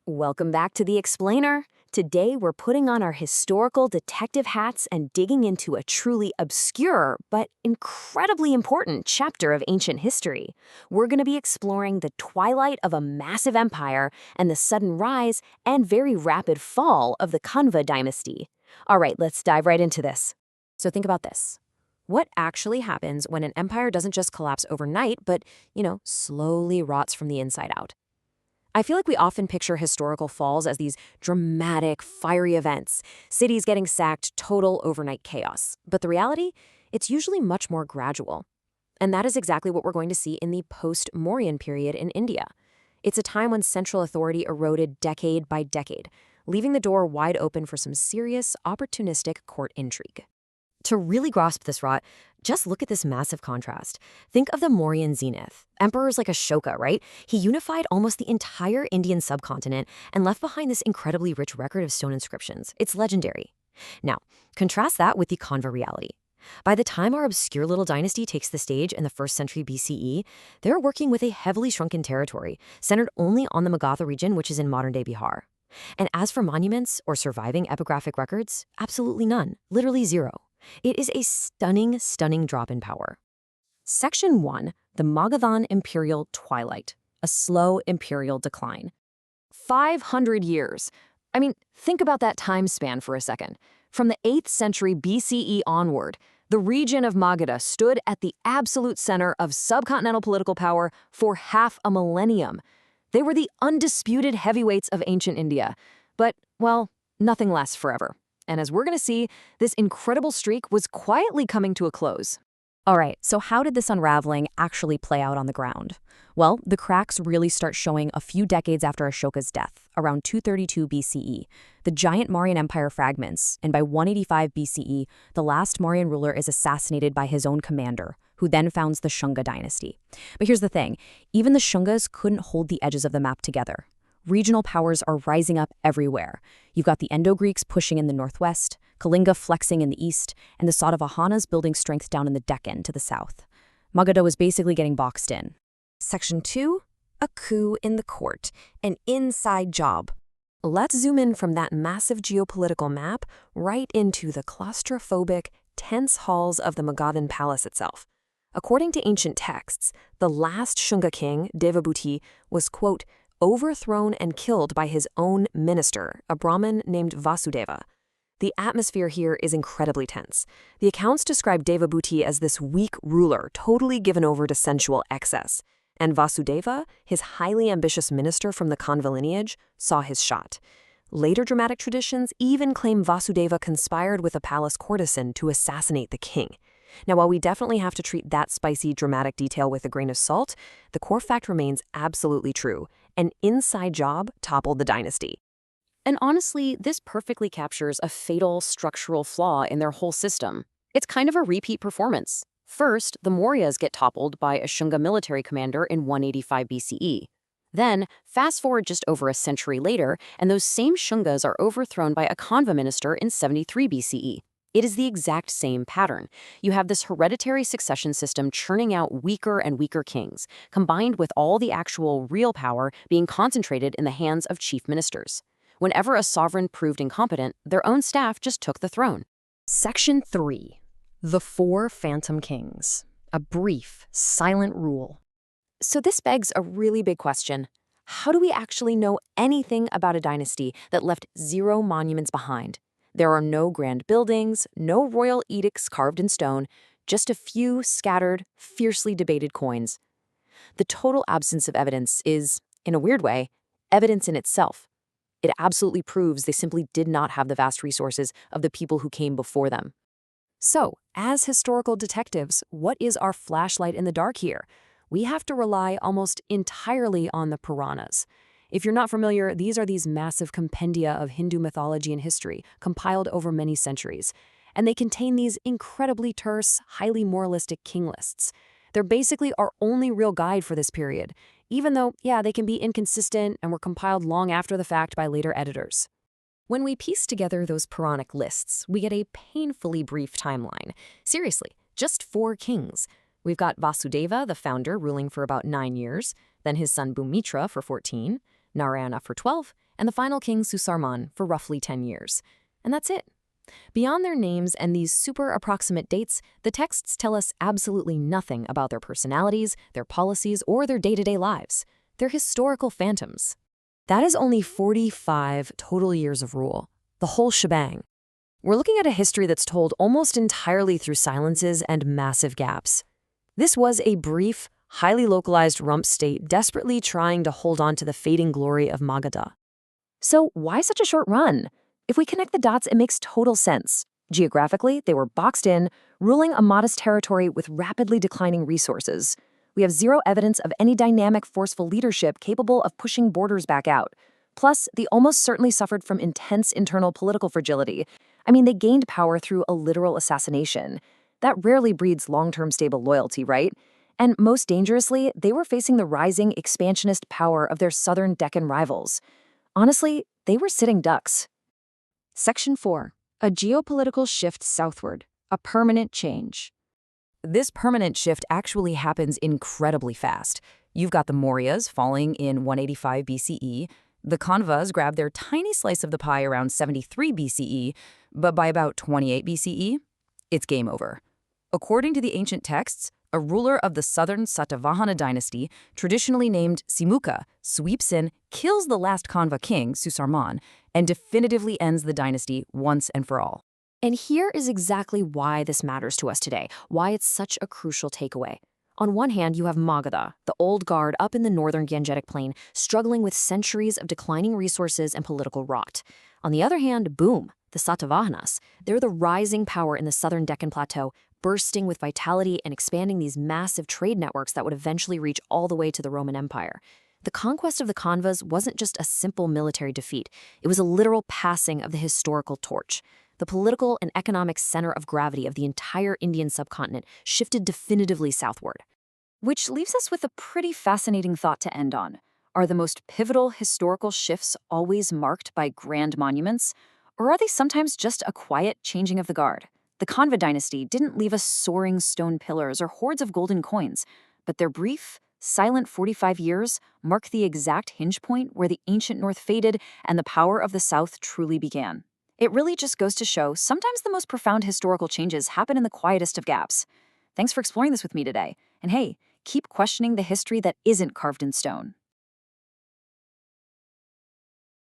Welcome back to The Explainer. Today we're putting on our historical detective hats and digging into a truly obscure but incredibly important chapter of ancient history. We're going to be exploring the twilight of a massive empire and the sudden rise and very rapid fall of the Kanva dynasty. All right, let's dive right into this. So think about this. What actually happens when an empire doesn't just collapse overnight, but, slowly rots from the inside out? I feel like we often picture historical falls as these dramatic, fiery events, cities getting sacked, total overnight chaos. But the reality? It's usually much more gradual. And that is exactly what we're going to see in the post-Mauryan period in India. It's a time when central authority eroded decade by decade, leaving the door wide open for some serious, opportunistic court intrigue. To really grasp this rot, just look at this massive contrast. Think of the Mauryan zenith. Emperors like Ashoka, right? He unified almost the entire Indian subcontinent and left behind this incredibly rich record of stone inscriptions. It's legendary. Now, contrast that with the Kanva reality. By the time our obscure little dynasty takes the stage in the 1st century BCE, they're working with a heavily shrunken territory, centered only on the Magadha region, which is in modern-day Bihar. And as for monuments or surviving epigraphic records, absolutely none, literally zero. It is a stunning, stunning drop in power. Section 1, the Magadhan imperial twilight, a slow imperial decline. 500 years. I mean, think about that time span for a second. From the 8th century BCE onward, the region of Magadha stood at the absolute center of subcontinental political power for half a millennium. They were the undisputed heavyweights of ancient India. But, well, nothing lasts forever. And as we're going to see, this incredible streak was quietly coming to a close. All right, so how did this unraveling actually play out on the ground? Well, the cracks really start showing a few decades after Ashoka's death, around 232 BCE. The giant Mauryan Empire fragments, and by 185 BCE, the last Mauryan ruler is assassinated by his own commander, who then founds the Shunga dynasty. But here's the thing, even the Shungas couldn't hold the edges of the map together. Regional powers are rising up everywhere. You've got the Indo-Greeks pushing in the northwest, Kalinga flexing in the east, and the Satavahanas building strength down in the Deccan to the south. Magadha was basically getting boxed in. Section 2, a coup in the court, an inside job. Let's zoom in from that massive geopolitical map right into the claustrophobic, tense halls of the Magadhan palace itself. According to ancient texts, the last Shunga king, Devabhuti, was, quote, overthrown and killed by his own minister, a Brahmin named Vasudeva. The atmosphere here is incredibly tense. The accounts describe Devabhuti as this weak ruler, totally given over to sensual excess. And Vasudeva, his highly ambitious minister from the Kanva lineage, saw his shot. Later dramatic traditions even claim Vasudeva conspired with a palace courtesan to assassinate the king. Now, while we definitely have to treat that spicy, dramatic detail with a grain of salt, the core fact remains absolutely true. An inside job toppled the dynasty. And honestly, this perfectly captures a fatal structural flaw in their whole system. It's kind of a repeat performance. First, the Mauryas get toppled by a Shunga military commander in 185 BCE. Then, fast forward just over a century later, and those same Shungas are overthrown by a Kanva minister in 73 BCE. It is the exact same pattern. You have this hereditary succession system churning out weaker and weaker kings, combined with all the actual real power being concentrated in the hands of chief ministers. Whenever a sovereign proved incompetent, their own staff just took the throne. Section 3. The Four Phantom Kings. A brief, silent rule. So this begs a really big question. How do we actually know anything about a dynasty that left zero monuments behind? There are no grand buildings, no royal edicts carved in stone, just a few scattered, fiercely debated coins. The total absence of evidence is, in a weird way, evidence in itself. It absolutely proves they simply did not have the vast resources of the people who came before them. So, as historical detectives, what is our flashlight in the dark here? We have to rely almost entirely on the Puranas. If you're not familiar, these are these massive compendia of Hindu mythology and history, compiled over many centuries. And they contain these incredibly terse, highly moralistic king lists. They're basically our only real guide for this period, even though, they can be inconsistent and were compiled long after the fact by later editors. When we piece together those Puranic lists, we get a painfully brief timeline. Seriously, just 4 kings. We've got Vasudeva, the founder, ruling for about 9 years, then his son Bhumitra for 14, Narayana for 12, and the final king Susarman for roughly 10 years. And that's it. Beyond their names and these super approximate dates, the texts tell us absolutely nothing about their personalities, their policies, or their day-to-day lives. They're historical phantoms. That is only 45 total years of rule, the whole shebang. We're looking at a history that's told almost entirely through silences and massive gaps. This was a brief, highly localized rump state desperately trying to hold on to the fading glory of Magadha. So why such a short run? If we connect the dots, it makes total sense. Geographically, they were boxed in, ruling a modest territory with rapidly declining resources. We have zero evidence of any dynamic, forceful leadership capable of pushing borders back out. Plus, they almost certainly suffered from intense internal political fragility. I mean, they gained power through a literal assassination. That rarely breeds long-term stable loyalty, right? And most dangerously, they were facing the rising expansionist power of their southern Deccan rivals. Honestly, they were sitting ducks. Section 4. A geopolitical shift southward. A permanent change. This permanent shift actually happens incredibly fast. You've got the Mauryas falling in 185 BCE. The Kanvas grab their tiny slice of the pie around 73 BCE, but by about 28 BCE, it's game over. According to the ancient texts, a ruler of the southern Satavahana dynasty, traditionally named Simuka, sweeps in, kills the last Kanva king, Susarman, and definitively ends the dynasty once and for all. And here is exactly why this matters to us today, why it's such a crucial takeaway. On one hand, you have Magadha, the old guard up in the northern Gangetic plain, struggling with centuries of declining resources and political rot. On the other hand, boom, the Satavahanas. They're the rising power in the southern Deccan plateau, bursting with vitality and expanding these massive trade networks that would eventually reach all the way to the Roman Empire. The conquest of the Kanvas wasn't just a simple military defeat. It was a literal passing of the historical torch. The political and economic center of gravity of the entire Indian subcontinent shifted definitively southward. Which leaves us with a pretty fascinating thought to end on. Are the most pivotal historical shifts always marked by grand monuments? Or are they sometimes just a quiet changing of the guard? The Kanva dynasty didn't leave us soaring stone pillars or hordes of golden coins, but their brief, silent 45 years mark the exact hinge point where the ancient north faded and the power of the south truly began. It really just goes to show sometimes the most profound historical changes happen in the quietest of gaps. Thanks for exploring this with me today. And hey, keep questioning the history that isn't carved in stone.